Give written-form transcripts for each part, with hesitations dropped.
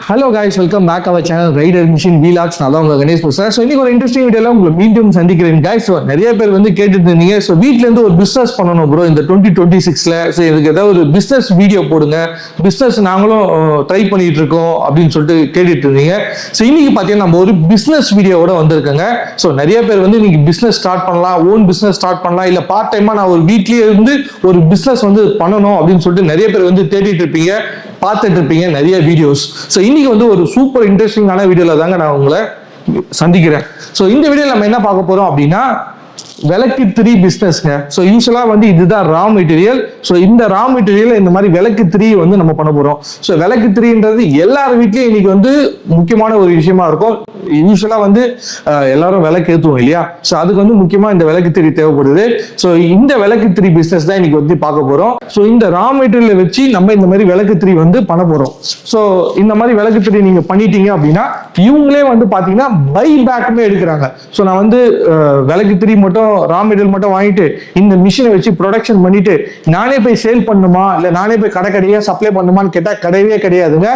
Hello guys, welcome back our channel Rider Machine வீலாக்ஸ். நான் தான் உங்க கணேஷ் பேசுறேன். ஸோ இன்னைக்கு ஒரு இன்ட்ரெஸ்டிங் வீடியோல உங்களை மீண்டும் சந்திக்கிறேன் கைஸ். ஸோ நிறைய பேர் வந்து கேட்டுட்டு இருந்தீங்க, ஸோ வீட்ல இருந்து ஒரு பிசினஸ் பண்ணணும் ப்ரோ இந்த 2026ல. ஸோ இதுக்கு ஏதாவது ஒரு பிசினஸ் வீடியோ போடுங்க, பிசினஸ் நாங்களும் ட்ரை பண்ணிட்டு இருக்கோம் அப்படின்னு சொல்லிட்டு கேட்டுட்டு இருந்தீங்க. ஸோ இன்னைக்கு பார்த்தீங்கன்னா நம்ம ஒரு பிசினஸ் வீடியோவோட வந்திருக்கோங்க. ஸோ நிறைய பேர் வந்து இன்னைக்கு பிசினஸ் ஸ்டார்ட் பண்ணலாம், ஓன் பிசினஸ் ஸ்டார்ட் பண்ணலாம், இல்லை பார்ட் டைமா நான் ஒரு வீட்லயே இருந்து ஒரு பிசினஸ் வந்து பண்ணணும் அப்படின்னு சொல்லிட்டு நிறைய பேர் வந்து தேடிட்டு இருப்பீங்க, பார்த்துட்டு இருப்பீங்க நிறைய வீடியோஸ். ஸோ இன்னைக்கு வந்து ஒரு சூப்பர் இன்ட்ரெஸ்டிங்கான வீடியோல தாங்க நான் உங்களை சந்திக்கிறேன். ஸோ இந்த வீடியோல நம்ம என்ன பார்க்க போறோம் அப்படின்னா, விளக்கு திரி பிஸ்னஸ்ங்க. ஸோ யூஸ்வலா வந்து இதுதான் ரா மெட்டீரியல். ஸோ இந்த ரா மெட்டீரியல் இந்த மாதிரி விளக்கு திரி வந்து நம்ம பண்ண போறோம். ஸோ விளக்கு திரின்றது எல்லார் வீட்லயும் இன்னைக்கு வந்து முக்கியமான ஒரு விஷயமா இருக்கும். யூஸ்வலா வந்து எல்லாரும் விளக்கு ஏற்றுவோம் இல்லையா? ஸோ அதுக்கு வந்து முக்கியமா இந்த விளக்கு திரி தேவைப்படுது. ஸோ இந்த விளக்கு திரி பிஸ்னஸ் தான் இன்னைக்கு வந்து பார்க்க போறோம். ஸோ இந்த ரா மெட்டீரியலை வச்சு நம்ம இந்த மாதிரி விளக்கு திரி வந்து பண்ண போறோம். ஸோ இந்த மாதிரி விளக்கு திரி நீங்க பண்ணிட்டீங்க அப்படின்னா இவங்களே வந்து பாத்தீங்கன்னா பை பேக்குமே எடுக்கிறாங்க. ஸோ நான் வந்து விளக்கு திரி மட்டும் ரா மெட்டீரியல் மட்டும் வாங்கிட்டு இந்த மிஷினை வச்சு ப்ரொடக்ஷன் பண்ணிட்டு நானே போய் சேல் பண்ணுமா இல்லை நானே போய் கடையா சப்ளை பண்ணுமான்னு கேட்டா கிடையவே கிடையாதுங்க.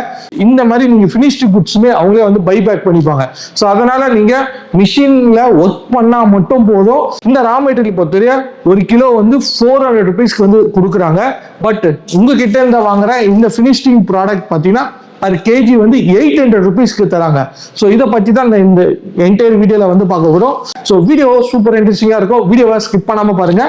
இந்த மாதிரி நீங்க ஃபினிஷ்டு குட்ஸுமே அவங்களே வந்து பை பேக் பண்ணிப்பாங்க. ஸோ அதனால நீங்க மிஷின்ல ஒர்க் பண்ணா மட்டும் போதும். இந்த ரா மெட்டீரியல் பொறுத்தவரையா ஒரு கிலோ வந்து 400 ருபீஸ்க்கு வந்து கொடுக்குறாங்க. பட் உங்ககிட்ட இருந்து வாங்குற இந்த ஃபினிஷிங் ப்ராடக்ட் பார்த்தீங்கன்னா அது கேஜி வந்து 800 ருபீஸ்க்கு தராங்க. ஸோ இதை பற்றி தான் இந்த என்டையர் வீடியோல வந்து பார்க்க போகிறோம். ஸோ வீடியோ சூப்பர் இன்ட்ரெஸ்டிங்காக இருக்கும். வீடியோவை ஸ்கிப் பண்ணாமல் பாருங்க.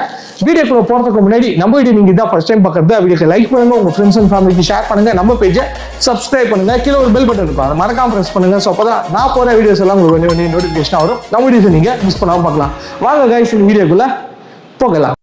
வீடியோக்குள்ள போகிறதுக்கு முன்னாடி நம்ம வீடியோ நீங்கள் இதான் ஃபர்ஸ்ட் டைம் பார்க்குறது, வீடியோக்கு லைக் பண்ணுங்க, உங்கள் ஃப்ரெண்ட்ஸ் அண்ட் ஃபேமிலிக்கு ஷேர் பண்ணுங்க, நம்ம பேஜை சப்ஸ்கிரைப் பண்ணுங்க, கீழே ஒரு பெல் பட்டன் இருக்கும் அதை மறக்காம ப்ரெஸ் பண்ணுங்க. ஸோ அப்போ தான் நான் போகிற வீடியோஸ் எல்லாம் உங்களுக்கு வந்து நோட்டிஃபிகேஷன் வரும். நம்ம வீடியோஸ் நீங்கள் மிஸ் பண்ணாமல் பார்க்கலாம். வாங்க கைஸ், இந்த வீடியோக்குள்ள போகலாம்.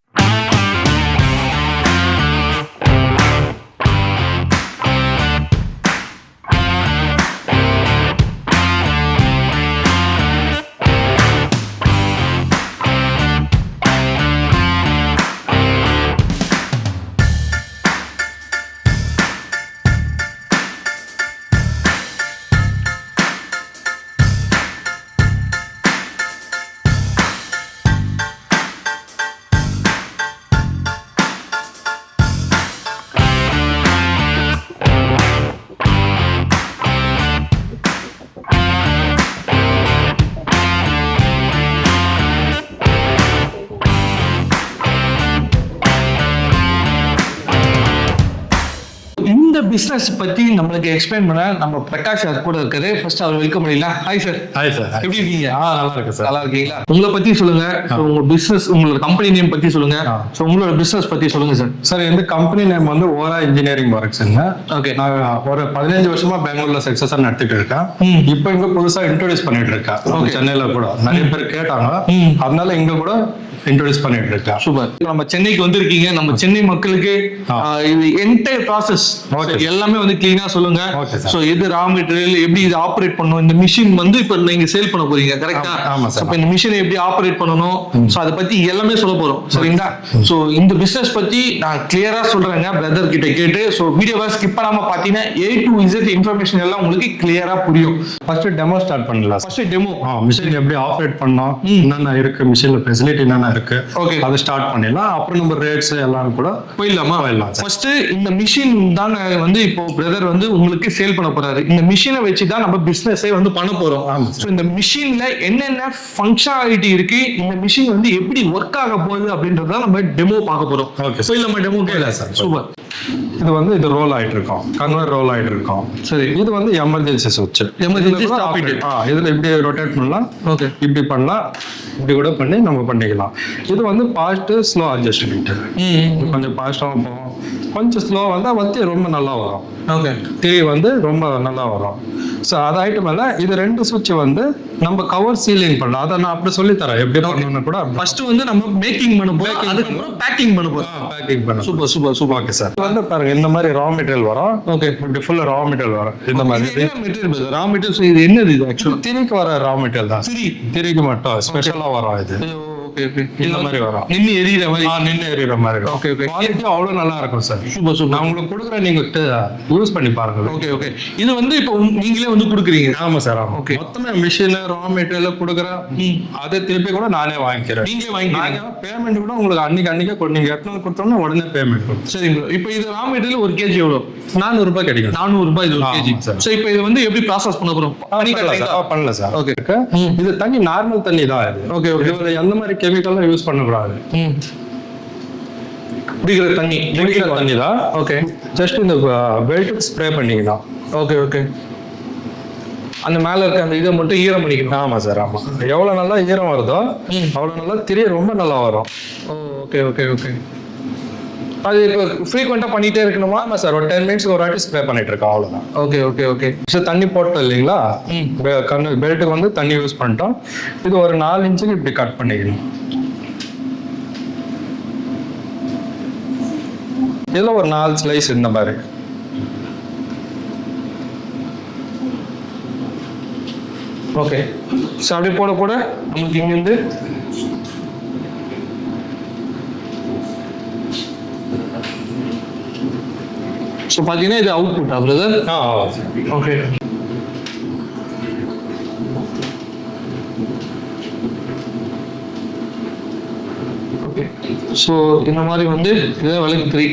பிசினஸ் பத்தி நம்மளுக்கு எக்ஸ்பிளைன் பண்ண நம்ம பிரகாஷ் அது கூட இருக்காரு. ஃபர்ஸ்ட் அவர் வெல்கம் பண்ணிடலாம். Hi sir. Hi sir. எப்படி இருக்கீங்க? நல்லா இருக்கு சார். நல்லா இருக்கீங்களா? உங்களை பத்தி சொல்லுங்க. உங்க பிசினஸ், உங்களோட கம்பெனி நேம் பத்தி சொல்லுங்க. ஸோ உங்களோட பிசினஸ் பத்தி சொல்லுங்க சார். சார் இந்த கம்பெனி நேம் வந்து ஓரா இன்ஜினியரிங் ஒர்க்ஸ்ங்க. ஓகே. நான் ஒரு 15 வருஷமா பெங்களூர்ல சக்சஸா நடத்திட்டு இருக்கேன். இப்போ இங்க புதுசா இன்ட்ரோடியூஸ் பண்ணிட்டு இருக்கேன். சென்னையில கூட நிறைய பேர் கேட்டாங்க, அதனால இங்க கூட இன்ட்ரோடியூஸ் பண்ணிட்டு இருக்கேன். சூப்பர். நம்ம சென்னைக்கு வந்திருக்கீங்க. நம்ம சென்னை மக்களுக்கு இது என்டையர் ப்ராசஸ் எல்லாமே வந்து கிளீனா சொல்லுங்க. சோ எது ரா மெட்டீரியல், எப்படி இது ஆபரேட் பண்ணனும், இந்த மிஷின் வந்து இப்போ நீங்க சேல் பண்ண போறீங்க கரெக்ட்டா? அப்ப இந்த மிஷினை எப்படி ஆபரேட் பண்ணனும், சோ அத பத்தி எல்லாமே சொல்ல போறோம். சரிங்களா? சோ இந்த பிசினஸ் பத்தி நான் கிளியரா சொல்றேங்க பிரதர் கிட்ட கேட்டு. சோ வீடியோவை ஸ்கிப் பண்ணாம பாத்தீங்கன்னா A to Z இன்ஃபர்மேஷன் எல்லாம் உங்களுக்கு கிளியரா புரியும். ஃபர்ஸ்ட் டெமோ ஸ்டார்ட் பண்ணலாம். ஃபர்ஸ்ட் டெமோ, மிஷின் எப்படி ஆபரேட் பண்ணனும், என்னென்ன இருக்கு மிஷின்ல ஃபெசிலிட்டி என்னென்ன இருக்கு, ஓகே, அதை ஸ்டார்ட் பண்ணிடலாம். அப்புறம் நம்ம ரேட்ஸ் எல்லாம் கூட போயிடலாமா? போயிடலாம். ஃபர்ஸ்ட் இந்த மிஷின் தான் வந்து இப்போ பிரதர் வந்து உங்களுக்கு சேல் பண்ண போறாரு. இந்த மிஷினை வச்சு தான் நம்ம பிசினஸே வந்து பண்ண போறோம். ஸோ இந்த மிஷின்ல என்னென்ன ஃபங்க்ஷனாலிட்டி இருக்கு, இந்த மிஷின் வந்து எப்படி ஒர்க் ஆக போகுது அப்படின்றத நம்ம டெமோ பார்க்க போறோம். ஓகே. ஸோ நம்ம டெமோ கேட்கலாம் சார். சூப்பர். இது வந்து இது ரோல் ஆயிட்டு இருக்கோம், கன்வர் ரோல் ஆயிட்டு இருக்கோம். சரி. இது வந்து எமர்ஜென்சி சுவிட்ச். Emergency stop it. இதுல இப்படி ரொட்டேட் பண்ணலாம். ஓகே. இப்படி பண்ணலாம், இப்படி கூட பண்ணி நம்ம பண்ணிக்கலாம். இது வந்து ஃபாஸ்ட் ஸ்லோ அட்ஜஸ்ட்மெண்ட். கொஞ்சம் ஃபாஸ்டாகவும் போகும், கொஞ்சம் ஸ்லோ வந்தால் ரொம்ப நல்லா வரும். ஓகே. திரி வந்து ரொம்ப நல்லா வரும். ஸோ அது ஐட்டம் மேலே இது 2 சுவிட்ச் வந்து நம்ம கவர் சீலிங் பண்ணலாம். அதை நான் அப்படி சொல்லித்தரேன் எப்படி பண்ணணும்னு கூட. ஃபர்ஸ்ட் வந்து நம்ம மேக்கிங் பண்ண போறோம், அதுக்கப்புறம் பேக்கிங் பண்ண போறோம். பேக்கிங் பண்ண. Super super super. Okay sir. வந்து பாருங்க இந்த மாதிரி ரா மெட்டீரியல் வரும். ஓகே. இப்படி ஃபுல்லா ரா மெட்டீரியல் வரும். இந்த மாதிரி மெட்டீரியல் ரா மெட்டீரியல். இது என்னது? இது ஆக்சுவலா திரிக்கு வர ரா மெட்டீரியல் தான். திரிக்கு மட்டும் ஸ்பெஷலா வரும் இது. Okay okay. இந்த மாதிரி வரும். நின்னு எரியிற மாதிரி. நின்று எறிகிற மாதிரி இருக்கும். Okay okay. குவாலிட்டி அவ்வளோ நல்லா இருக்கும் சார். Super super. நான் உங்களுக்கு கொடுக்குறேன், நீங்க யூஸ் பண்ணி பாருங்க. Okay okay. இது வந்து இப்போ நீங்களே வந்து கொடுக்குறீங்க? ஆமா சார். ஆமா. ஓகே. மொத்தமே மிஷின் ரா மெட்டீரியல் கொடுக்குறேன், அதை திருப்பி கூட நானே வாங்கிக்கிறேன். நீங்களே வாங்கிக்கிறீங்க? பேமெண்ட் கூட உங்களுக்கு அன்னைக்கு நீங்க எத்தனை கொடுத்தோம்னா உடனே பேமெண்ட் கொடுக்கும். சரிங்க. இப்போ இது ரா மெட்டீரியல் ஒரு கேஜி எவ்வளோ? 400 ரூபாய் கிடைக்கும். 400 ரூபாய் இது ஒரு கேஜி. சார். ஸோ இப்போ இது வந்து எப்படி ப்ராசஸ் பண்ண போறோம்? பண்ணல சார். ஓகே. இது தண்ணி நார்மல் தண்ணி தான் இது. Okay okay. இதுல எந்த மாதிரி கெமிக்கல்லாம் யூஸ் பண்ணக்கூடாது. குடிக்கிற தண்ணி தான். ஓகே. ஜஸ்ட் இந்த பெல்ட் ஸ்ப்ரே பண்ணிக்கலாம். Okay okay. அந்த மேல இருக்க அந்த இதை மட்டும் ஈரம் பண்ணிக்கணும். ஆமா சார். ஆமா. எவ்வளவு நல்லா ஈரம் வருதோ அவ்வளவு நல்லா திரிய ரொம்ப நல்லா வரும். Okay okay okay. அது இப்போ ஃப்ரீக்வெண்ட்டாக பண்ணிகிட்டே இருக்கணுமா? ஆமாம் சார். ஒரு 10 மினிட்ஸ்க்கு ஒரு வாட்டி ஸ்ப்ரே பண்ணிட்டு இருக்கோம், அவ்வளோதான். Okay okay okay. சார் தண்ணி போட்டோம் இல்லைங்களா, பெல்ட்டுக்கு வந்து தண்ணி யூஸ் பண்ணிட்டோம். இது ஒரு 4 இன்ச்சுக்கு இப்படி கட் பண்ணிக்கணும். இதில் ஒரு 4 ஸ்லைஸ் இந்த மாதிரி. ஓகே. ஸோ அப்படி போட போட நமக்கு இங்கேருந்து ஸோ பார்த்தீங்கன்னா இது அவுட்புட்டா பிரதர்? ஓகே. ஓகே. ஸோ இந்த மாதிரி வந்து இதுதான் விளக்கு 3.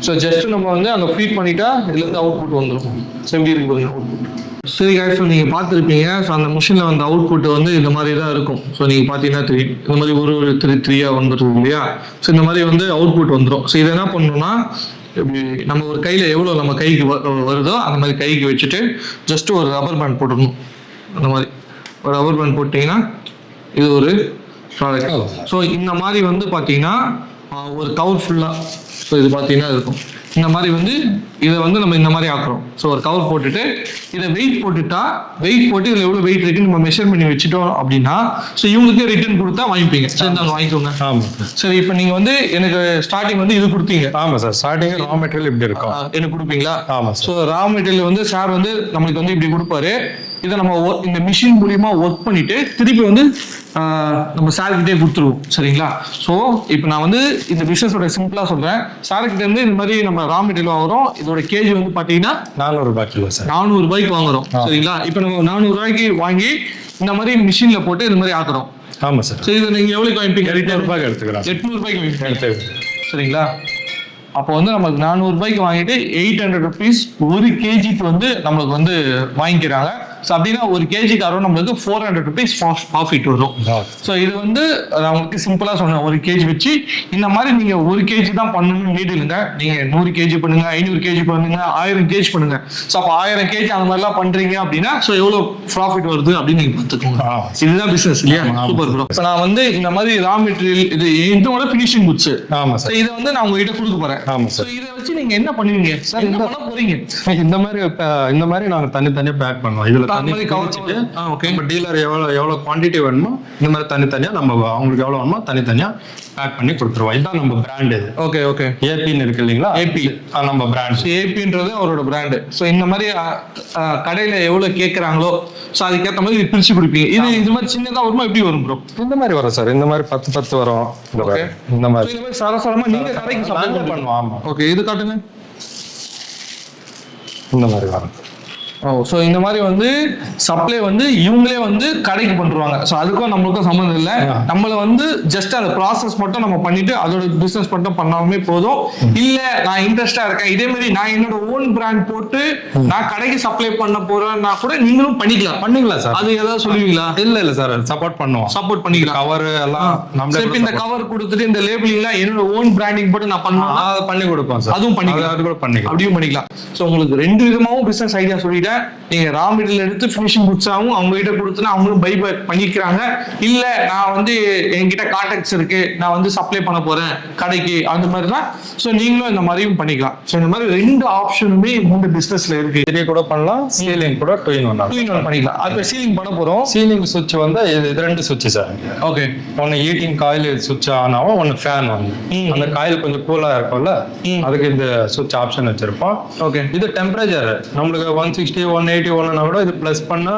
ஸோ ஜஸ்ட் நம்ம வந்து அங்கே ஃபீட் பண்ணிட்டா இதுலேருந்து அவுட்புட் வந்துடும். ஸோ எப்படி இருக்கு பாருங்க அவுட்புட். சரி guys, ஸோ நீங்கள் பார்த்துருப்பீங்க. ஸோ அந்த மிஷினில் வந்து அவுட்புட் வந்து இந்த மாதிரி தான் இருக்கும். ஸோ நீங்கள் பார்த்தீங்கன்னா தெரியும், இந்த மாதிரி ஒரு 3 வந்துடும் இல்லையா? ஸோ இந்த மாதிரி வந்து அவுட்புட் வந்துடும். ஸோ இதை என்ன பண்ணணும்னா, இப்படி நம்ம ஒரு கையில் எவ்வளோ நம்ம கைக்கு வருதோ அந்த மாதிரி கைக்கு வச்சுட்டு ஜஸ்ட் ஒரு ரப்பர் பேண்ட் போட்டுடணும். அந்த மாதிரி ஒரு ரப்பர் பேண்ட் போட்டிங்கன்னா இது ஒரு ப்ராடக்ட். ஸோ இந்த மாதிரி வந்து பார்த்தீங்கன்னா ஒரு கவர் ஃபுல்லாக, ஸோ இது பார்த்தீங்கன்னா இருக்கும். இந்த மாதிரி வந்து இதை வந்து நம்ம இந்த மாதிரி ஆக்குறோம். ஸோ ஒரு கவர் போட்டுட்டு இதை வெயிட் போட்டுட்டா, வெயிட் போட்டு இதில் எவ்வளோ வெயிட் இருக்குன்னு நம்ம மெஷர் பண்ணி வச்சுட்டோம் அப்படின்னா, ஸோ இவங்களுக்கு ரிட்டர்ன் கொடுத்தா வாங்கிப்பீங்க. சரி, நாங்கள் வாங்கிக்கோங்க. ஆமாம். சரி, இப்போ நீங்கள் வந்து எனக்கு ஸ்டார்டிங் வந்து இது கொடுத்தீங்க. ஆமாம் சார். ஸ்டார்டிங் ரா மெட்டீரியல் இப்படி இருக்கும், எனக்கு கொடுப்பீங்களா? ஆமாம். ஸோ ரா மெட்டீரியல் வந்து சார் வந்து நம்மளுக்கு வந்து இப்படி கொடுப்பாரு. இதை நம்ம இந்த மிஷின் மூலியமா ஒர்க் பண்ணிட்டு திருப்பி வந்து நம்ம சார்கிட்டே கொடுத்துருவோம். சரிங்களா? ஸோ இப்போ நான் வந்து இந்த பிஸ்னஸோட சிம்பிளாக சொல்கிறேன். சார்கிட்ட இருந்து இந்த மாதிரி நம்ம ரா மெட்டீரியல் வாங்குறோம். இதோட கேஜி வந்து பார்த்தீங்கன்னா 400 ரூபாய் கிலோ சார். 400 ரூபாய்க்கு வாங்குறோம். சரிங்களா? இப்போ நம்ம 400 ரூபாய்க்கு வாங்கி இந்த மாதிரி மிஷினில் போட்டு இந்த மாதிரி ஆக்குறோம். ஆமாம் சார். சரி, இதை நீங்கள் எவ்வளோக்கு வாங்கிப்பீங்க? 800 ரூபாய்க்கு எடுத்துக்கிறோம். 800 ரூபாய்க்கு எடுத்துக்கிறேன். சரிங்களா? அப்போ வந்து நமக்கு 400 ரூபாய்க்கு வாங்கிட்டு 800 ருபீஸ் ஒரு கேஜிக்கு வந்து நம்மளுக்கு வந்து வாங்கிக்கிறாங்க. ஸோ அப்படின்னா ஒரு கேஜிக்கு அரௌண்ட் நம்மளுக்கு 400 ருபீஸ் ப்ராஃபிட் வரும். ஸோ இது வந்து நான் உங்களுக்கு சிம்பிளாக சொன்னேன். ஒரு கேஜி வச்சு இந்த மாதிரி நீங்கள் ஒரு கேஜி தான் பண்ணணும்னு நீடு இல்லைங்க. நீங்கள் 100 கேஜி பண்ணுங்க, 500 கேஜி பண்ணுங்க, 1000 கேஜி பண்ணுங்க. ஸோ அப்போ 1000 கேஜி அந்த மாதிரிலாம் பண்றீங்க அப்படின்னா ஸோ எவ்வளோ ப்ராஃபிட் வருது அப்படின்னு நீங்க பார்த்துக்கோங்க. இதுதான் பிசினஸ் இல்லையா? Super bro. இப்போ நான் வந்து இந்த மாதிரி ரா மெட்டீரியல் இது இதோட ஃபினிஷிங் குட்ஸ். ஆமாம் சார். இதை வந்து நான் உங்ககிட்ட கொடுக்க போறேன். ஆமாம் சார். இதை வச்சு நீங்க என்ன பண்ணுவீங்க சார்? என்ன பண்ண போறீங்க? இந்த மாதிரி நாங்க தனித்தனியா பேக் பண்ணுவோம். இதுல நம்ம டீலர் எவ்வளவு குவான்டிட்டி வேணுமோ இந்த மாதிரி தனித்தனியா நம்ம அவங்களுக்கு எவ்வளவு வேணுமோ தனித்தனியா பேக் பண்ணி கொடுத்துருவோம். இதுதான் நம்ம பிராண்ட். இது ஓகே ஓகே. ஏபின்னு இருக்கு இல்லைங்களா? ஏபி நம்ம பிராண்ட். ஏபின்றது அவரோட பிராண்டு. ஸோ இந்த மாதிரி கடையில எவ்வளவு கேட்கறாங்களோ ஸோ அதுக்கேற்ற மாதிரி இது பிரிச்சு கொடுப்பீங்க. இது மாதிரி சின்னதா வருமா எப்படி வரும் ப்ரோ? இந்த மாதிரி வரும் சார். இந்த மாதிரி 10 வரும். இந்த மாதிரி சரசரமா நீங்க கடைக்கு சப்ளை பண்ணுவோம். ஆமா. ஓகே, இது காட்டுங்க. இந்த மாதிரி வரும். ஸோ இந்த மாதிரி வந்து சப்ளை வந்து இவங்களே வந்து கடைக்கு பண்ணுவாங்க. ஸோ அதுக்கும் நம்மளுக்கும் சம்மந்தம் இல்லை. நம்மளை வந்து ஜஸ்ட் அந்த ப்ராசஸ் மட்டும் நம்ம பண்ணிட்டு அதோட பிஸ்னஸ் மட்டும் பண்ணாமே போதும். இல்லை நான் இன்ட்ரெஸ்டா இருக்கேன், இதே மாதிரி நான் என்னோட ஓன் பிராண்ட் போட்டு நான் கடைக்கு சப்ளை பண்ண போறேன்னா கூட நீங்களும் பண்ணிக்கலாம் சார். அது ஏதாவது சொல்லுவீங்களா? இல்ல சார், சப்போர்ட் பண்ணிக்கலாம். கவர் எல்லாம் நம்ம இந்த கவர் கொடுத்துட்டு இந்த லேபிளிங்லாம் என்னோட ஓன் பிராண்டிங் போட்டு நான் பண்ணுவேன், பண்ணி கொடுப்போம் சார். அதுவும் பண்ணிக்கலாம், அது கூட பண்ணிக்கலாம், அப்படியும் பண்ணிக்கலாம். ஸோ உங்களுக்கு 2 விதமாவும் பிசினஸ் ஐடியா சொல்லிட்டேன். நீங்க ரா மெட்டீரியல் எடுத்து ஃபினிஷிங் குட்ஸாவும் அவங்க கிட்ட கொடுத்துனா அவங்களும் பை பேக் பண்ணிக்கிறாங்க. இல்ல நான் வந்து என்கிட்ட கான்டாக்ட்ஸ் இருக்கு, நான் வந்து சப்ளை பண்ண போறேன் கடைக்கு, அந்த மாதிரி தான். ஸோ நீங்களும் இந்த மாதிரியும் பண்ணிக்கலாம். ஸோ இந்த மாதிரி 2 ஆப்ஷனுமே இந்த பிசினஸ்ல இருக்கு. இதே கூட பண்ணலாம், சீலிங் கூட டூ இன் ஒன் பண்ணிக்கலாம். அது சீலிங் பண்ண போறோம். சீலிங் சுவிட்ச் வந்து இது 2 சுவிட்ச் சார். ஓகே. ஒன்னு ஹீட்டிங் காயில் சுவிட்ச் ஆன் ஆகும், ஒன்னு ஃபேன் வந்து அந்த காயில் கொஞ்சம் கூலா இருக்கும்ல அதுக்கு இந்த சுவிட்ச் ஆப்ஷன் வச்சிருப்போம். ஓகே. இது டெம்பரேச்சர் நம்மளுக்கு 160 180 கூட இது பிளஸ் பண்ணா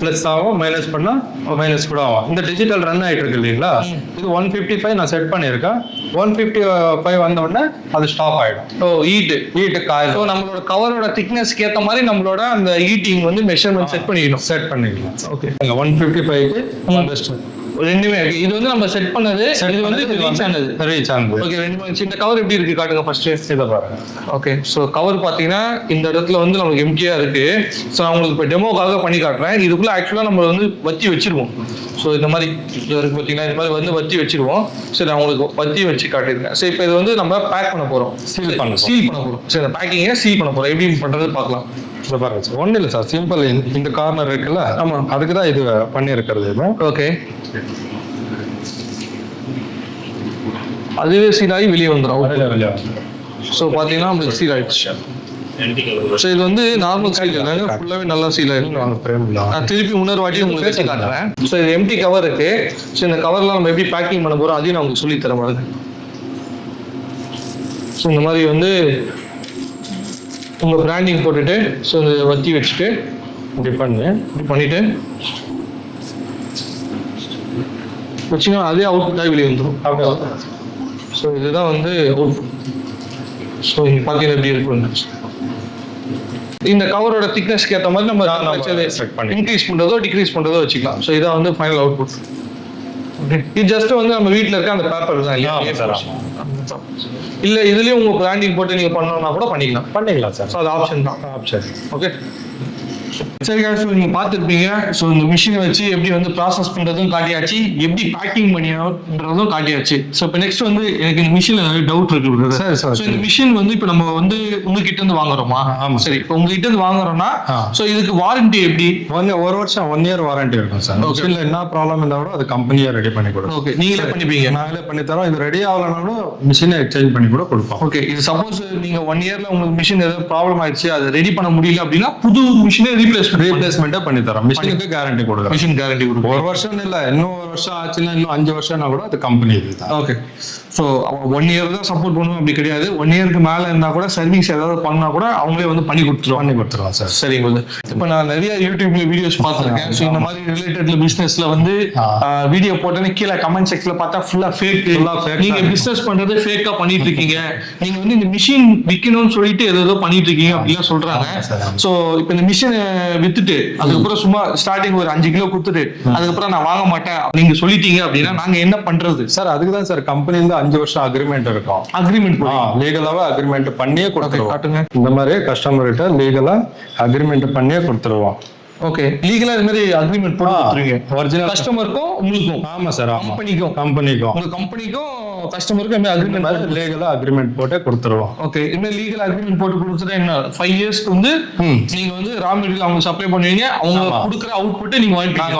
ப்ளஸ் ஆகும், மைனஸ் பண்ணால் மைனஸ் கூட ஆகும். இந்த டிஜிட்டல் ரன் ஆகிட்டு இருக்கு இல்லைங்களா, இது 155 நான் செட் பண்ணியிருக்கேன். 155 வந்த உடனே அது ஸ்டாப் ஆகிடும். ஓ ஹீட்டு காயில். ஸோ நம்மளோட கவரோட திக்னஸ்க்கு ஏற்ற மாதிரி நம்மளோட அந்த ஹீட்டிங் வந்து மெஷர்மெண்ட் செட் பண்ணிக்கலாம். ஓகே, 155க்கு பெஸ்ட். ரெண்டுமே இருக்கு. இது வந்து நம்ம செட் பண்ணது, இது வந்து ரீச் ஆனது. ஓகே, இந்த கவர் எப்படி இருக்கு காட்டுங்க ஃபர்ஸ்ட். இதை பாருங்க. ஓகே, ஸோ கவர் பார்த்தீங்கன்னா இந்த இடத்துல வந்து நமக்கு எம்டியா இருக்கு. ஸோ நான் உங்களுக்கு இப்போ டெமோக்காக பண்ணி காட்டுறேன். இதுக்குள்ள ஆக்சுவலாக நம்ம வந்து வத்தி வச்சிருவோம். ஸோ இந்த மாதிரி இருக்கு பார்த்தீங்கன்னா, இந்த மாதிரி வந்து வத்தி வச்சிருவோம். சரி, நான் உங்களுக்கு வத்தி வச்சு காட்டியிருக்கேன். சரி, இப்போ இது வந்து நம்ம பேக் பண்ண போறோம், சீல் பண்ண போறோம். சரி, இந்த பேக்கிங்கை சீல் பண்ண போறோம். எப்படி பண்றது பார்க்கலாம். இதை பாருங்க சார், ஒன்றும் இல்லை சார், சிம்பிள். இந்த கார்னர் இருக்குல்ல, ஆமாம், அதுக்கு தான் இது பண்ணியிருக்கிறது. இது ஓகே, அதுவே சீல் ஆகி வெளியே வந்துடும். ஸோ பார்த்தீங்கன்னா நம்மளுக்கு சீல் ஆயிடுச்சு. ஸோ இது வந்து நார்மல் சீல் இல்லைங்க, ஃபுல்லாகவே நல்லா சீல் ஆயிடும். நான் திருப்பி இன்னொரு வாட்டி உங்களுக்கு வச்சு காட்டுறேன். ஸோ இது எம்டி கவர் இருக்கு. ஸோ இந்த கவர்லாம் நம்ம எப்படி பேக்கிங் பண்ண போகிறோம் அதையும் நான் உங்களுக்கு சொல்லித்தரேன் பாருங்க. ஸோ இந்த மாதிரி வந்து உங்கள் பிராண்டிங் போட்டுட்டு, ஸோ இதை வத்தி வச்சுட்டு இப்படி பண்ணிட்டு வச்சுன்னா அதே அவுட்புட்டாக வெளியே வந்துடும். ஸோ இதுதான் வந்து அவுட்புட். ஸோ இங்கே பார்த்தீங்கன்னா எப்படி இருக்கு. இந்த கவரோட திக்னஸ்க்கு ஏற்ற மாதிரி நம்ம இன்க்ரீஸ் பண்ணுறதோ டிக்ரீஸ் பண்ணுறதோ வச்சுக்கலாம். ஸோ இதான் வந்து ஃபைனல் அவுட்புட். இது ஜஸ்ட் வந்து நம்ம வீட்டில் இருக்க அந்த பேப்பர் தான் இல்லையா. இல்லை இதுலேயும் உங்கள் பிராண்டிங் போட்டு நீங்கள் பண்ணணும்னா கூட பண்ணிக்கலாம் சார். ஸோ அது ஆப்ஷன் தான். ஓகே, சரி guys, நீங்க பார்த்துருப்பீங்க. ஸோ இந்த மிஷினை வச்சு எப்படி வந்து ப்ராசஸ் பண்றதும் காட்டியாச்சு, எப்படி பேக்கிங் பண்ணின்றதும் காட்டியாச்சு. ஸோ இப்போ நெக்ஸ்ட் வந்து எனக்கு இந்த மிஷின்ல டவுட் இருக்கு. ஸோ இந்த மிஷின் வந்து இப்போ நம்ம வந்து உங்ககிட்ட இருந்து வாங்குறோமா? ஆமா, சரி. இப்போ உங்ககிட்ட இருந்து வாங்குறோம்னா ஸோ இதுக்கு வாரண்டி எப்படி? ஒரு வருஷம் 1 year வாரண்டி இருக்கும் சார். மிஷின்ல என்ன ப்ராப்ளம் இருந்தால் கூட அது கம்பெனியா ரெடி பண்ணி கொடுக்கும். ஓகே, நீங்களே பண்ணிப்பீங்க? நாங்களே பண்ணி தரோம். இது ரெடி ஆகலனாலும் மிஷினை எக்ஸ்சேஞ்ச் பண்ணி கூட கொடுப்போம். ஓகே, இது சப்போஸ் நீங்க 1 yearல உங்களுக்கு மிஷின் ஏதாவது ப்ராப்ளம் ஆயிடுச்சு, அதை ரெடி பண்ண முடியல அப்படின்னா புது மிஷினை ரீப்ளேஸ்மெண்ட் பண்ணி தரோம். மிஷினுக்கு கேரண்டி கொடுக்குறோம். மிஷின் கேரண்டி கொடுக்குறோம். 1 வருஷம் இல்ல, இன்னும் 1 வருஷம் ஆச்சுன்னா, இன்னும் 5 வருஷம்னா கூட அது கம்பெனி இதுதான். ஓகே, ஸோ 1 year தான் சப்போர்ட் பண்ணுவோம் அப்படி கிடையாது. 1 yearக்கு மேலே இருந்தால் கூட சர்வீஸ் ஏதாவது பண்ணா கூட அவங்களே வந்து பண்ணி கொடுத்துருவோம் சார். சரிங்க. இப்போ நான் நிறைய யூடியூப்ல வீடியோஸ் பார்த்துருக்கேன். ஸோ இந்த மாதிரி ரிலேட்டட்ல பிசினஸ்ல வந்து வீடியோ போட்டோன்னே கீழே கமெண்ட் செக்ஷன்ல பார்த்தா ஃபுல்லா ஃபேக். நீங்க பிசினஸ் பண்றது ஃபேக்கா பண்ணிட்டு இருக்கீங்க, நீங்க வந்து இந்த மிஷின் விற்கணும்னு சொல்லிட்டு ஏதோ பண்ணிட்டு இருக்கீங்க அப்படிலாம் சொல்றாங்க. ஸோ இப்போ இந்த மிஷினை வித்துட்டு அதுக்கப்புறம் சும்மா ஸ்டார்டிங் ஒரு 5 கிலோ கொடுத்துட்டு அதுக்கப்புறம் நான் வாங்க மாட்டேன் நீங்க சொல்லிட்டீங்க அப்படின்னா நாங்க என்ன பண்றது சார்? அதுக்கு தான் சார் கம்பெனில 5 வருஷம் அக்ரிமெண்ட் இருக்கும். அக்ரிமெண்ட் லீகலாவே அக்ரிமெண்ட் பண்ணியே கொடுத்துருவோம். இந்த மாதிரி கஸ்டமர்கிட்ட லீகலா அக்ரிமெண்ட் பண்ணியே கொடுத்துருவோம். ஓகே, லீகலா இந்த மாதிரி அக்ரிமெண்ட் போட்டு கொடுத்துருவீங்க ஒரிஜினல் கஸ்டமருக்கும் உங்களுக்கும்? ஆமா சார், கம்பெனிக்கும் உங்க கம்பெனிக்கும் கஸ்டமருக்கும் இந்த அக்ரிமெண்ட் லீகலா அக்ரிமெண்ட் போட்டு கொடுத்துருவோம். ஓகே, இந்த லீகல் அக்ரிமெண்ட் போட்டு கொடுத்துட்டா என்ன 5 இயர்ஸ்க்கு வந்து நீங்க வந்து ரா மெட்டீரியல் அவங்க சப்ளை பண்ணுவீங்க, அவங்க கொடுக்குற அவுட்புட் நீங்க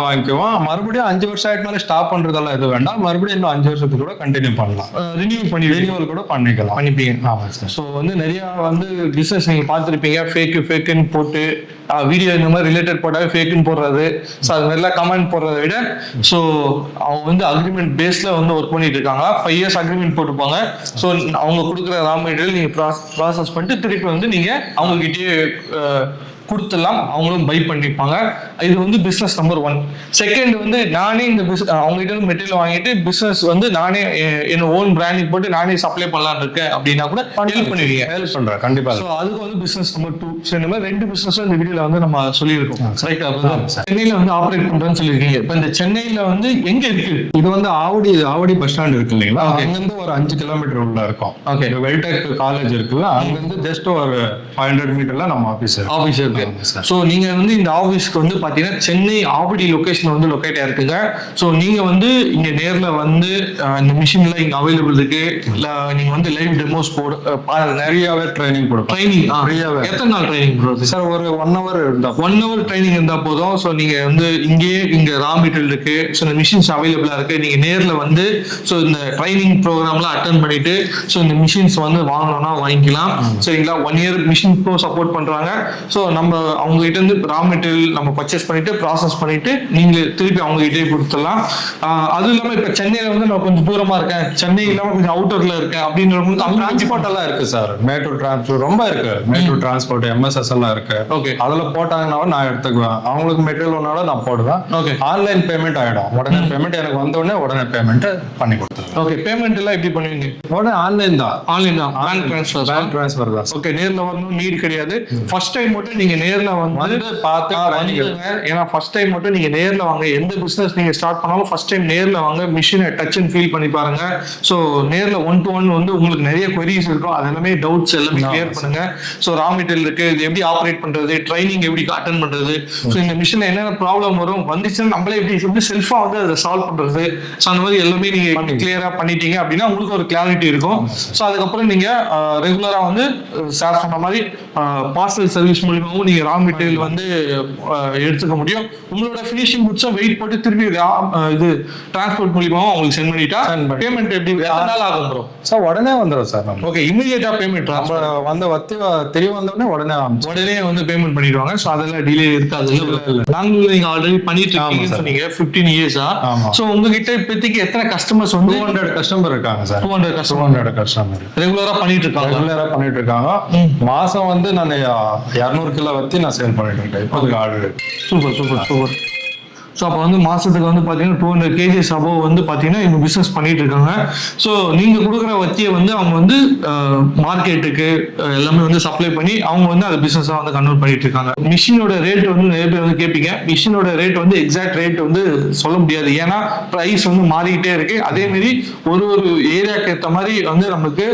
வாங்கிக்குவோம். மறுபடியும் 5 வருஷம் ஆயிட்டுனால ஸ்டாப் பண்றதெல்லாம் எதுவும் வேண்டாம். மறுபடியும் இன்னும் 5 வருஷத்துக்கு கூட கண்டினியூ பண்ணலாம். ரினியூவல் கூட பண்ணிப்பீங்க. ஆமா சார். ஸோ வந்து நிறைய வந்து பிசினஸ் நீங்க பார்த்துருப்பீங்க, ஃபேக்குன்னு போட்டு வீடியோ இந்த மாதிரி ரிலேட்டட் போட்டாவே ஃபேக்குன்னு போடுறது. ஸோ அது மாதிரிலாம் கமெண்ட் போடுறத விட ஸோ அவங்க வந்து அக்ரிமெண்ட் பேஸ்ல வந்து ஒர்க் பண்ணிட்டு இருக்காங்க. 5 இயர்ஸ் அக்ரிமெண்ட் போட்டுப்பாங்க. ஸோ அவங்க கொடுக்குற ரா மெட்டீரியல் நீங்க ப்ராசஸ் பண்ணிட்டு திருப்பி வந்து நீங்க அவங்க கிட்டயே கொடுத்துடலாம், அவங்களும் பை பண்ணிப்பாங்க. இது வந்து பிசினஸ் நம்பர் 1. செகண்ட் வந்து நானே இந்த அவங்க கிட்ட இருந்து மெட்டீரியல் வாங்கிட்டு பிசினஸ் வந்து நானே என்ன ஓன் பிராண்டிங் போட்டு நானே சப்ளை பண்ணலான்னு இருக்கேன் அப்படின்னா கூட ஹெல்ப் பண்ணுவீங்க? ஹெல்ப் பண்றேன் கண்டிப்பா. ஸோ அதுக்கு வந்து பிசினஸ் நம்பர் 2. ஸோ இந்த மாதிரி 2 பிசினஸும் இந்த வீடியோல வந்து நம்ம சொல்லியிருக்கோம். சென்னையில வந்து ஆப்ரேட் பண்றேன்னு சொல்லியிருக்கீங்க. இப்போ இந்த சென்னையில வந்து எங்க இருக்கு? இது வந்து ஆவடி பஸ் ஸ்டாண்ட் இருக்கு இல்லைங்களா, அங்கிருந்து ஒரு 5 கிலோமீட்டர் உள்ள இருக்கும். ஓகே, வெல்டெக் காலேஜ் இருக்குல்ல, அங்கிருந்து ஜஸ்ட் ஒரு 500 மீட்டர்ல நம்ம ஆபீஸ் இருக்கு. ஸோ நீங்க வந்து இந்த ஆஃபீஸ்க்கு வந்து பாத்தீங்கன்னா சென்னை ஆவடி லொகேஷன் வந்து லொக்கேட் ஆயிருக்குங்க. ஸோ நீங்க வந்து இங்க நேர்ல வந்து இந்த மிஷின்ல இங்க அவைலபிள் இருக்கு. இல்ல நீங்க வந்து லைவ் டெமோஸ் நிறையவே ட்ரைனிங் கொடுப்போம். எத்தனை நாள் ட்ரைனிங் போடுறது சார்? ஒரு 1 hour இருந்தா 1 hour ட்ரைனிங் இருந்தா போதும். ஸோ நீங்க வந்து இங்க ரா மெட்டீரியல் இருக்கு, ஸோ இந்த மிஷின்ஸ் அவைலபிளா இருக்கு. நீங்க நேர்ல வந்து ஸோ இந்த ட்ரைனிங் ப்ரோக்ராம் ப்ரோக்ராம்லாம் அட்டன் பண்ணிட்டு ஸோ இந்த மிஷின்ஸ் வந்து வாங்கணும்னா வாங்கிக்கலாம். சரிங்களா, 1 year மிஷின் ப்ரோ சப்போர்ட் பண்றாங்க. ஸோ நம்ம அவங்க கிட்ட இருந்து ரா மெட்டீரியல் நம்ம பர்ச்சேஸ் பண்ணிட்டு ப்ராசஸ் பண்ணிட்டு நீங்க திருப்பி அவங்க கிட்டே கொடுத்துடலாம். அதுவும் இல்லாம இப்ப சென்னையில வந்து நான் கொஞ்சம் தூரமா இருக்கேன், சென்னை இல்லாம கொஞ்சம் அவுட்டர்ல இருக்கேன் அப்படின்றவங்க டிரான்ஸ்போர்ட் எல்லாம் இருக்கு சார். மேட்டூர் டிரான்ஸ்போர்ட் ரொம்ப இருக்கு. மேட்டூர் டிரான்ஸ்போர்ட் MSS எல்லாம் இருக்கு. ஓகே, அதுல போட்டாங்கன்னாலும் நான் எடுத்துக்குவேன். அவங்களுக்கு மெட்டீரியல் ஒன்னாலும் நான் போடுவேன். ஓகே, ஆன்லைன் பேமெண்ட் ஆயிடும். உடனே பேமெண்ட் எனக்கு வந்த உடனே பேமெண்ட் பண்ணி கொடுத்துருவேன். ஓகே, பேமெண்ட் எல்லாம் எப்படி பண்ணுவீங்க? உடனே ஆன்லைன் தான். பேங்க் ட்ரான்ஸ்ஃபர் தான். ஓகே, நேர்ல வரணும் நீட் கிடையாது. ஃபர்ஸ்ட் டைம் மட்டும் நீங்க நேர்ல வந்து பார்த்து வந்துங்க. ஏன்னா ஃபர்ஸ்ட் டைம் மட்டும் நீங்க நேர்ல வாங்க. எந்த பிசினஸ் நீங்க ஸ்டார்ட் பண்ணாலும் ஃபர்ஸ்ட் டைம் நேர்ல வாங்க. மிஷினை டச் அண்ட் ஃபீல் பண்ணி பாருங்க. ஸோ நேர்ல 1-to-1 வந்து உங்களுக்கு நிறைய queries இருக்கும். அது எல்லாமே டவுட்ஸ் எல்லாமே கிளியர் பண்ணுங்க. ஸோ ரா மெட்டீரியல் இருக்கு, இது எப்படி ஆப்ரேட் பண்றது, ட்ரைனிங் எப்படி அட்டன் பண்றது, ஸோ இந்த மிஷின்ல என்னென்ன ப்ராப்ளம் வரும், வந்துச்சுன்னா நம்மளே எப்படி செல்ஃபா வந்து அதை சால்வ் பண்றது, ஸோ அந்த மாதிரி எல்லாமே நீங்க கிளியரா பண்ணிட்டீங்க அப்படின்னா உங்களுக்கு ஒரு கிளாரிட்டி இருக்கும். ஸோ அதுக்கப்புறம் நீங்க ரெகுலரா வந்து சார் சொன்ன மாதிரி பார்சல் சர்வீஸ் மூலியமாகவும் நீங்க ரா மெட்டீரியல் வந்து எடுத்துக்க முடியும். உங்களோட ஃபினிஷிங் குட்ஸை வெயிட் போட்டு திருப்பி இது டிரான்ஸ்போர்ட் மூலியமாகவும் உங்களுக்கு சென்ட் பண்ணிட்டா பேமெண்ட் எப்படி எத்தனை நாள் ஆகும் ப்ரோ? சார் உடனே வந்துடும் சார். ஓகே, இமீடியட்டா பேமெண்ட் வந்து தெரிய வந்தோடனே உடனே வந்து பேமெண்ட் பண்ணிடுவாங்க. ஸோ அதெல்லாம் டிலே இருக்காது. பெங்களூர்ல நீங்க ஆல்ரெடி பண்ணிட்டு இருக்கீங்கன்னு சொன்னீங்க 15 இயர்ஸா. ஸோ உங்ககிட்ட இப்போதைக்கு எத்தனை கஸ்டமர்ஸ் வந்து 200 கஸ்டமர் இருக்காங்க சார். 200 கஸ்டமர் ரெகுலரா பண்ணிட்டு இருக்காங்க. மாசம் வந்து நான் 200 கிலோ வச்சு நான் சேல் பண்ணிட்டு இருக்கேன். இப்போதைக்கு ஆர்டர். சூப்பர். ஸோ அப்போ வந்து மாசத்துக்கு வந்து பார்த்தீங்கன்னா 200 kgs அபோவ் வந்து பார்த்தீங்கன்னா இவங்க பிஸ்னஸ் பண்ணிட்டு இருக்காங்க. ஸோ நீங்க கொடுக்குற வத்தியை வந்து அவங்க வந்து மார்க்கெட்டுக்கு எல்லாமே வந்து சப்ளை பண்ணி அவங்க வந்து அதை பிஸ்னஸாக வந்து கன்வெர்ட் பண்ணிட்டு இருக்காங்க. மிஷினோட ரேட் வந்து நிறைய பேர் வந்து கேட்பீங்க. மிஷினோட ரேட் வந்து எக்ஸாக்ட் ரேட் வந்து சொல்ல முடியாது. ஏன்னா ப்ரைஸ் வந்து மாறிக்கிட்டே இருக்கு. அதே மாதிரி ஒரு ஏரியாவுக்கு ஏற்ற மாதிரி வந்து நமக்கு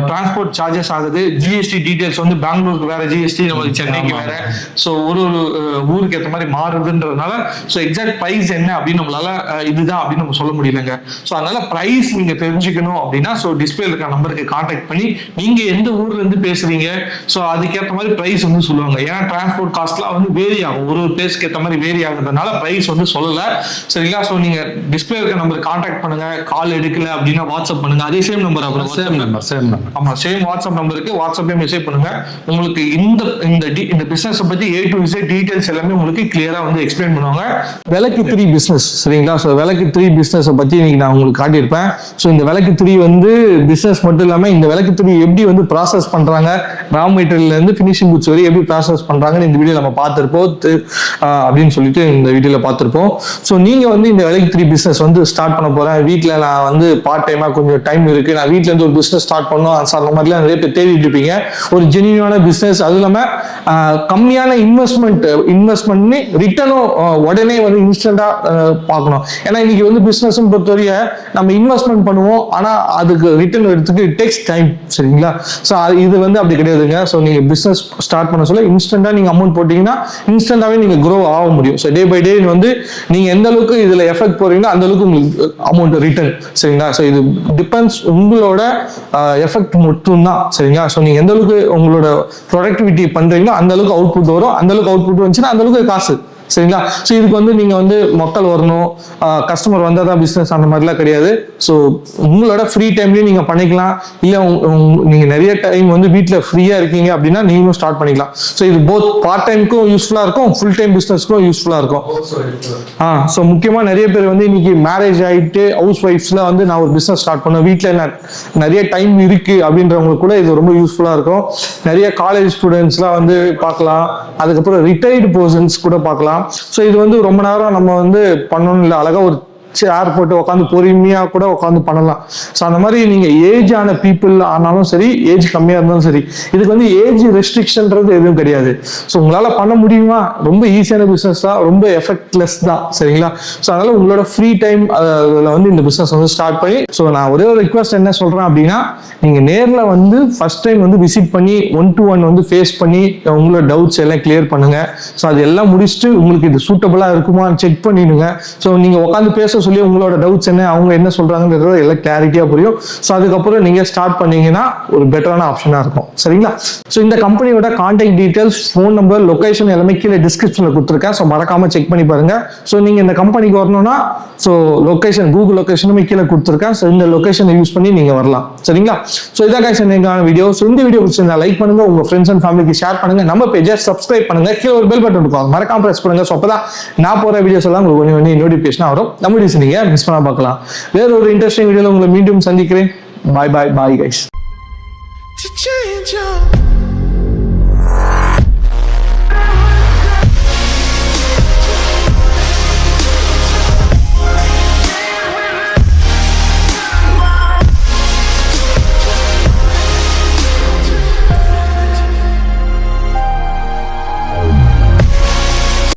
டிரான்ஸ்போர்ட் சார்ஜஸ் ஆகுது. ஜிஎஸ்டி டீடைல்ஸ் வந்து பெங்களூருக்கு வேற ஜிஎஸ்டி, நமக்கு சென்னைக்கு வேற. ஸோ ஒரு ஊருக்கு ஏற்ற மாதிரி மாறுதுன்றதுனால ஸோ எக்ஸாக்ட் பிரைஸ் என்ன அப்படின்னு நம்மளால இதுதான் அப்படின்னு நம்ம சொல்ல முடியலங்க. ஸோ அதனால பிரைஸ் நீங்க தெரிஞ்சுக்கணும் அப்படின்னா ஸோ டிஸ்பிளேல இருக்க நம்பருக்கு கான்டாக்ட் பண்ணி நீங்க எந்த ஊர்ல இருந்து பேசுறீங்க ஸோ அதுக்கேற்ற மாதிரி பிரைஸ் வந்து சொல்லுவாங்க. ஏன்னா டிரான்ஸ்போர்ட் காஸ்ட்லாம் வந்து வேரி ஆகும். ஒரு பிளேஸ்க்கு ஏற்ற மாதிரி வேரி ஆகுறதுனால பிரைஸ் வந்து சொல்லல. சரிங்களா, ஸோ நீங்க டிஸ்பிளே இருக்க நம்பருக்கு கான்டாக்ட் பண்ணுங்க. கால் எடுக்கல அப்படின்னா வாட்ஸ்அப் பண்ணுங்க. அதே சேம் நம்பர். அப்புறம் சேம் நம்பர். ஆமா, சேம் வாட்ஸ்அப் நம்பருக்கு வாட்ஸ்அப்ல மெசேஜ் பண்ணுங்க. உங்களுக்கு இந்த பிசினஸ் பத்தி A to Z டீடைல்ஸ் எல்லாமே உங்களுக்கு கிளியரா வந்து எக்ஸ்பிளைன் பண்ணுவாங்க. விளக்கு 3 பிசினஸ். சரிங்களா, ஸோ விளக்கு 3 பிசினஸ் பத்தி இன்னைக்கு நான் உங்களுக்கு காட்டியிருப்பேன். ஸோ இந்த விளக்கு 3 வந்து பிசினஸ் மட்டும் இல்லாம இந்த விளக்கு 3 எப்படி வந்து ப்ராசஸ் பண்றாங்க, ரா மெட்டீரியல்ல இருந்து ஃபினிஷிங் குட்ஸ் வரை எப்படி ப்ராசஸ் பண்றாங்கன்னு இந்த வீடியோ நம்ம பார்த்திருப்போம் அப்படின்னு சொல்லிட்டு இந்த வீடியோல பார்த்திருப்போம். ஸோ நீங்க வந்து இந்த விளக்கு 3 பிசினஸ் வந்து ஸ்டார்ட் பண்ண போறேன், வீட்டுல நான் வந்து பார்ட் டைமா கொஞ்சம் டைம் இருக்கு, நான் வீட்டுல இருந்து ஒரு பிசினஸ் ஸ்டார்ட் பண்ணணும் அந்த மாதிரிலாம் நிறைய பேர் தேடிட்டு இருப்பீங்க. ஒரு ஜெனியூனான பிசினஸ், அது இல்லாம கம்மியான இன்வெஸ்ட்மெண்ட் ரிட்டர்னும் உடனே வந்து இன்ஸ்டன்டா பார்க்கணும். ஏன்னா இன்னைக்கு வந்து பிசினஸ் பொறுத்தவரைய நம்ம இன்வெஸ்ட்மெண்ட் பண்ணுவோம், ஆனா அதுக்கு ரிட்டர்ன் எடுத்துக்கு இட் டேக்ஸ் டைம். சரிங்களா, ஸோ இது வந்து அப்படி கிடையாதுங்க. ஸோ நீங்க பிசினஸ் ஸ்டார்ட் பண்ண சொல்ல இன்ஸ்டன்டா நீங்க அமௌண்ட் போட்டீங்கன்னா இன்ஸ்டன்டாவே நீங்க க்ரோ ஆக முடியும். ஸோ டே பை டே வந்து நீங்க எந்த அளவுக்கு இதுல எஃபெக்ட் போறீங்களோ அந்த அளவுக்கு உங்களுக்கு அமௌண்ட் ரிட்டர்ன். சரிங்களா, ஸோ இது டிபெண்ட்ஸ் உங்களோட எஃபெக்ட் மட்டும் தான். சரிங்களா, ஸோ நீங்க எந்த அளவுக்கு உங்களோட ப்ரொடக்டிவிட்டி பண்றீங்களோ அந்த அளவுக்கு அவுட்புட் வரும். அந்த அளவுக்கு அவுட்புட் வந்துச்சுன்னா அந்த அளவுக்கு காசு. சரிங்களா, ஸோ இதுக்கு வந்து நீங்க வந்து மக்கள் வரணும், கஸ்டமர் வந்தால் தான் பிஸ்னஸ், அந்த மாதிரிலாம் கிடையாது. ஸோ உங்களோட ஃப்ரீ டைம்லயும் நீங்க பண்ணிக்கலாம். இல்லை நீங்க நிறைய டைம் வந்து வீட்டில் ஃப்ரீயா இருக்கீங்க அப்படின்னா நீங்களும் ஸ்டார்ட் பண்ணிக்கலாம். ஸோ இது போத் பார்ட் டைமுக்கும் யூஸ்ஃபுல்லா இருக்கும், ஃபுல் டைம் பிஸ்னஸ்க்கும் யூஸ்ஃபுல்லா இருக்கும். ஸோ முக்கியமா நிறைய பேர் வந்து இன்னைக்கு மேரேஜ் ஆகிட்டு ஹவுஸ் ஒய்ஃப்ஸ்ல வந்து நான் ஒரு பிஸ்னஸ் ஸ்டார்ட் பண்ணேன், வீட்டில் நிறைய டைம் இருக்கு அப்படின்றவங்களுக்கு கூட இது ரொம்ப யூஸ்ஃபுல்லா இருக்கும். நிறைய காலேஜ் ஸ்டூடெண்ட்ஸ்லாம் வந்து பார்க்கலாம், அதுக்கப்புறம் ரிட்டையர்டு பர்சன்ஸ் கூட பார்க்கலாம். ஸோ இது வந்து ரொம்ப நேரம் நம்ம வந்து பண்ணணும் இல்லை, அழகா ஒரு சேர் போட்டு உட்காந்து பொறுமையா கூட உட்காந்து பண்ணலாம். ஸோ அந்த மாதிரி நீங்க ஏஜ் ஆன பீப்புள் ஆனாலும் சரி, ஏஜ் கம்மியா இருந்தாலும் சரி, இதுக்கு வந்து ஏஜ் ரெஸ்ட்ரிக்ஷன்றது எதுவும் கிடையாது. ஸோ உங்களால பண்ண முடியுமா, ரொம்ப ஈஸியான பிசினஸ் தான், ரொம்ப எஃபெக்ட்லெஸ் தான். சரிங்களா, ஸோ அதனால உங்களோட ஃப்ரீ டைம் அதில் வந்து இந்த பிசினஸ் வந்து ஸ்டார்ட் பண்ணி. ஸோ நான் ஒரே ஒரு ரிக்வஸ்ட் என்ன சொல்றேன் அப்படின்னா, நீங்க நேரில் வந்து ஃபர்ஸ்ட் டைம் வந்து விசிட் பண்ணி 1-to-1 வந்து ஃபேஸ் பண்ணி உங்களோட டவுட்ஸ் எல்லாம் கிளியர் பண்ணுங்க. ஸோ அது எல்லாம் முடிச்சுட்டு உங்களுக்கு இது சூட்டபிளா இருக்குமான்னு செக் பண்ணிடுங்க. ஸோ நீங்க உட்காந்து பேச சொல்லி உங்களோட டவுட்ஸ் என்ன, அவங்க என்ன சொல்றாங்கன்றது எல்லாம் கிளாரிட்டியா புரியும். ஸோ அதுக்கப்புறம் நீங்க ஸ்டார்ட் பண்ணீங்கன்னா ஒரு பெட்டரான ஆப்ஷனா இருக்கும். சரிங்களா? ஸோ இந்த கம்பெனியோட contact details, phone number, location எல்லாமே கீழே டிஸ்கிரிப்ஷன்ல கொடுத்துருக்கேன். ஸோ மறக்காம செக் பண்ணி பாருங்க. ஸோ நீங்க இந்த கம்பெனிக்கு வரணும்னா ஸோ லொகேஷன், கூகுள் லொகேஷனுமே கீழே கொடுத்துருக்கேன். ஸோ இந்த லொகேஷனை யூஸ் பண்ணி நீங்க வரலாம். சரிங்களா? ஸோ இதான் guys என்னைக்கான வீடியோ. ஸோ இந்த வீடியோ பிடிச்சிருந்தா லைக் பண்ணுங்க, உங்க ஃப்ரெண்ட்ஸ் அண்ட் ஃபேமிலிக்கு ஷேர் பண்ணுங்க, நம்ம பேஜை சப்ஸ்கிரைப் பண்ணுங்க, கீழே ஒரு பெல் பட்டன் இருக்கும் மறக்காம பிரஸ் பண்ணுங்க. ஸோ அப்பதான் நான் போற வீடியோஸ் எல்லாம் உங்களுக்கு ஒன்று நோட்டிஃபிகேஷன் வரும். நம்ம வீடியோஸ் நீங்க மிஸ் பண்ண பார்க்கலாம். வேற ஒரு இன்ட்ரெஸ்டிங் வீடியோல உங்களை மீண்டும் சந்திக்கிறேன். பாய் பாய் பாய் கைஸ்.